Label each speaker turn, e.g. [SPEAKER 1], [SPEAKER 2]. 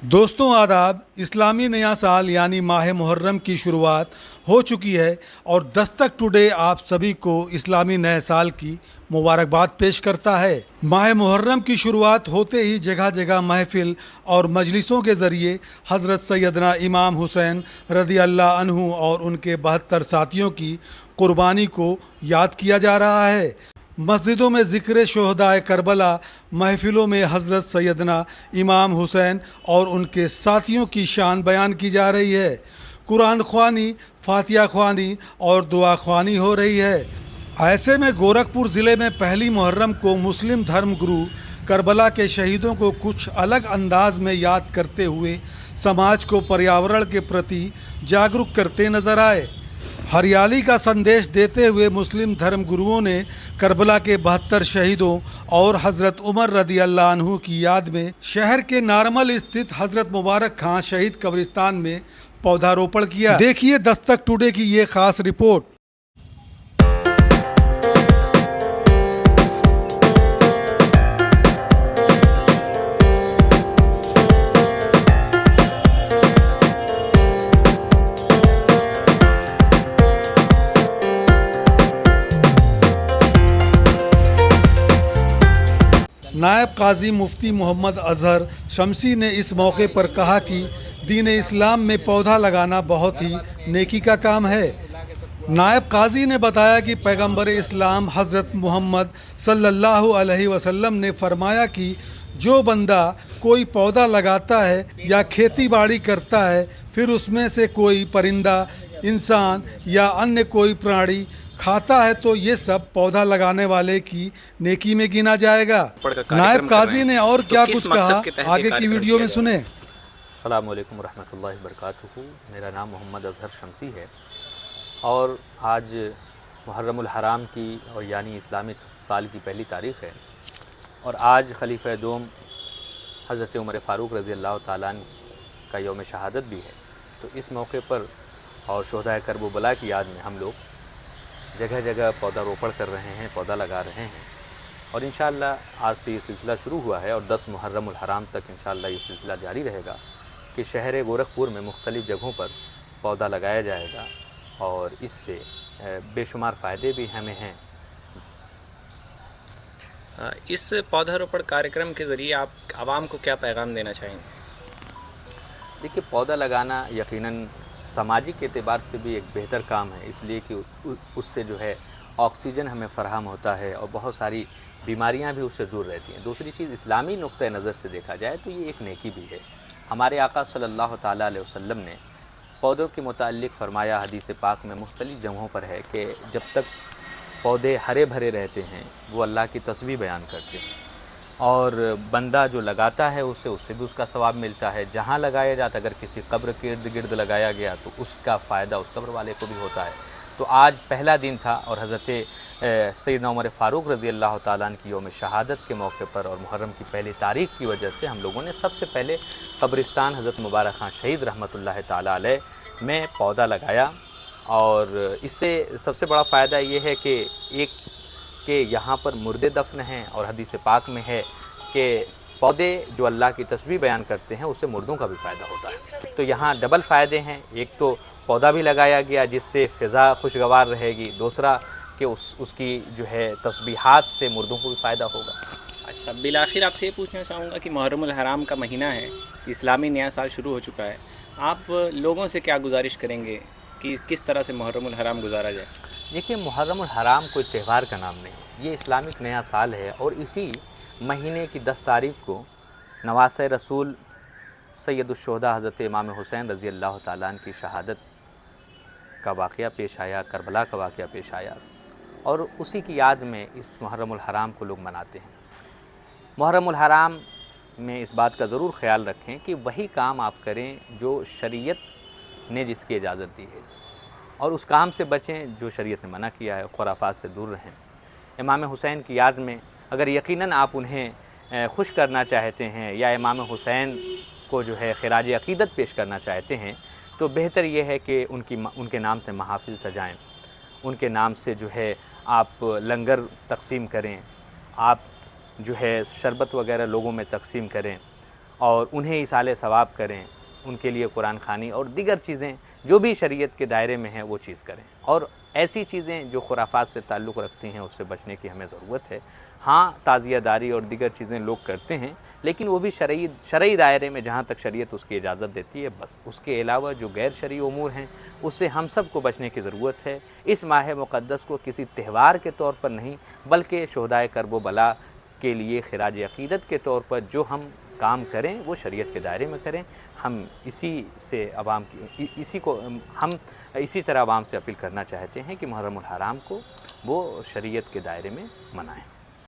[SPEAKER 1] दोस्तों आदाब। इस्लामी नया साल यानी माह मुहर्रम की शुरुआत हो चुकी है और दस्तक टुडे आप सभी को इस्लामी नए साल की मुबारकबाद पेश करता है। माह मुहर्रम की शुरुआत होते ही जगह जगह महफिल और मजलिसों के ज़रिए हज़रत सैयदना इमाम हुसैन रज़ी अल्लाह अन्हु और उनके 72 साथियों की कुर्बानी को याद किया जा रहा है। मस्जिदों में ज़िक्र शोहदाए करबला, महफिलों में हज़रत सैयदना इमाम हुसैन और उनके साथियों की शान बयान की जा रही है। कुरान ख्वानी, फातिहा ख्वानी और दुआ ख्वानी हो रही है। ऐसे में गोरखपुर ज़िले में पहली मुहर्रम को मुस्लिम धर्म गुरु करबला के शहीदों को कुछ अलग अंदाज में याद करते हुए समाज को पर्यावरण के प्रति जागरूक करते नजर आए। हरियाली का संदेश देते हुए मुस्लिम धर्म गुरुओं ने करबला के 72 शहीदों और हज़रत उमर रज़ी अल्लाह अन्हु की याद में शहर के नारमल स्थित हज़रत मुबारक खां शहीद कब्रिस्तान में पौधारोपण किया। देखिए दस्तक टुडे की ये खास रिपोर्ट। नायब काजी मुफ्ती मोहम्मद अजहर शमसी ने इस मौके पर कहा कि दीन इस्लाम में पौधा लगाना बहुत ही नेकी का काम है। नायब काजी ने बताया कि पैगंबर इस्लाम हज़रत मोहम्मद सल्लल्लाहु अलैहि वसल्लम ने फरमाया कि जो बंदा कोई पौधा लगाता है या खेती बाड़ी करता है, फिर उसमें से कोई परिंदा, इंसान या अन्य कोई प्राणी खाता है तो ये सब पौधा लगाने वाले की नेकी में गिना जाएगा। नायब काजी ने और क्या कुछ कहा, आगे की वीडियो में सुने।
[SPEAKER 2] अस्सलामु अलैकुम रहमतुल्लाहि वबरकातुहू। मेरा नाम मोहम्मद अजहर शमसी है और आज मुहर्रमुल हराम की और यानी इस्लामी साल की पहली तारीख़ है और आज खलीफा दोम हज़रत उमर फ़ारूक रज़ी अल्लाह ताला अन्हु का यौम शहादत भी है। तो इस मौके पर और शोहदाए करबला की याद में हम लोग जगह जगह पौधारोपण कर रहे हैं, पौधा लगा रहे हैं और इंशाअल्लाह आज से ये सिलसिला शुरू हुआ है और 10 मुहर्रमुल हराम तक इंशाअल्लाह ये सिलसिला जारी रहेगा कि शहर गोरखपुर में मुख्तलिफ़ जगहों पर पौधा लगाया जाएगा और इससे बेशुमार फ़ायदे भी हमें हैं।
[SPEAKER 3] इस पौधारोपण कार्यक्रम के ज़रिए आप आवाम को क्या पैगाम देना चाहेंगे?
[SPEAKER 2] देखिए, पौधा लगाना यकीनन सामाजिक एतबार से भी एक बेहतर काम है, इसलिए कि उससे जो है ऑक्सीजन हमें फ़राहम होता है और बहुत सारी बीमारियां भी उससे दूर रहती हैं। दूसरी चीज़, इस्लामी नुक्ता नज़र से देखा जाए तो ये एक नेकी भी है। हमारे आका सल्लल्लाहु ताला अलैहि वसल्लम ने पौधों के मुताल्लिक़ फ़रमाया, हदीस पाक में मुख्तलिफ़ जगहों पर है कि जब तक पौधे हरे भरे रहते हैं वो अल्लाह की तस्बीह बयान करते हैं और बंदा जो लगाता है उससे भी उसका सवाब मिलता है। जहाँ लगाया जाता, अगर किसी कब्र के इर्द गिर्द लगाया गया तो उसका फ़ायदा उस कब्र वाले को भी होता है। तो आज पहला दिन था और हज़रत सैयदना उमर फ़ारूक रज़ी अल्लाह ताला अन्हु की यौम शहादत के मौके पर और मुहर्रम की पहली तारीख़ की वजह से हम लोगों ने सबसे पहले कब्रिस्तान हज़रत मुबारक खां शहीद रहमतुल्लाह ताला अलैह में पौधा लगाया और इससे सबसे बड़ा फ़ायदा ये है कि एक कि यहाँ पर मुर्दे दफन हैं और हदीस पाक में है कि पौधे जो अल्लाह की तस्बीह बयान करते हैं उससे मुर्दों का भी फ़ायदा होता है। तो यहाँ डबल फ़ायदे हैं, एक तो पौधा भी लगाया गया जिससे फ़िज़ा खुशगवार रहेगी, दूसरा कि उसकी जो है तस्बीहात से मुर्दों को भी फ़ायदा होगा।
[SPEAKER 3] अच्छा, बिलाखिर आपसे ये पूछना चाहूँगा कि मुहर्रमुल हराम का महीना है, इस्लामी नया साल शुरू हो चुका है, आप लोगों से क्या गुजारिश करेंगे कि किस तरह से मुहर्रमुल हराम गुजारा जाए?
[SPEAKER 2] देखिए, मुहर्रमुल हराम कोई त्यौहार का नाम नहीं, ये इस्लामिक नया साल है और इसी महीने की 10 तारीख़ को नवासे रसूल सैयदुश्शोहदा हज़रत इमाम हुसैन रज़ी अल्लाह ताला अन्हु की शहादत का वाक़या पेश आया, करबला का वाक़या पेश आया और उसी की याद में इस मुहर्रमुल हराम को लोग मनाते हैं। मुहर्रमुल हराम में इस बात का ज़रूर ख़याल रखें कि वही काम आप करें जो शरीयत ने जिसकी इजाज़त दी है और उस काम से बचें जो शरीयत ने मना किया है, खुराफात से दूर रहें। इमाम हुसैन की याद में अगर यकीनन आप उन्हें खुश करना चाहते हैं या इमाम हुसैन को जो है खिराज अक़ीदत पेश करना चाहते हैं तो बेहतर ये है कि उनके नाम से महाफ़िल सजाएं, उनके नाम से जो है आप लंगर तकसीम करें, आप जो है शरबत वगैरह लोगों में तकसीम करें اور انہیں ایصال ثواب کریں، ان کے لیے قرآن خوانی اور دیگر چیزیں جو بھی شریعت کے دائرے میں ہیں وہ چیز کریں، اور ایسی چیزیں جو خرافات سے تعلق رکھتی ہیں اس سے بچنے کی ہمیں ضرورت ہے۔ ہاں تعزیہ داری اور دیگر چیزیں لوگ کرتے ہیں، لیکن وہ بھی شرعی دائرے میں جہاں تک شریعت اس کی اجازت دیتی ہے بس، اس کے علاوہ جو غیر شرعی امور ہیں اس سے ہم سب کو بچنے کی ضرورت ہے۔ اس ماہ مقدس کو کسی تہوار کے طور پر نہیں بلکہ شہدائے کرب و بلا کے لیے خراج عقیدت کے طور پر جو ہم کام کریں وہ شریعت کے دائرے میں کریں۔ ہم اسی طرح عوام سے اپیل کرنا چاہتے ہیں کہ محرم الحرام کو وہ شریعت کے دائرے میں منائیں۔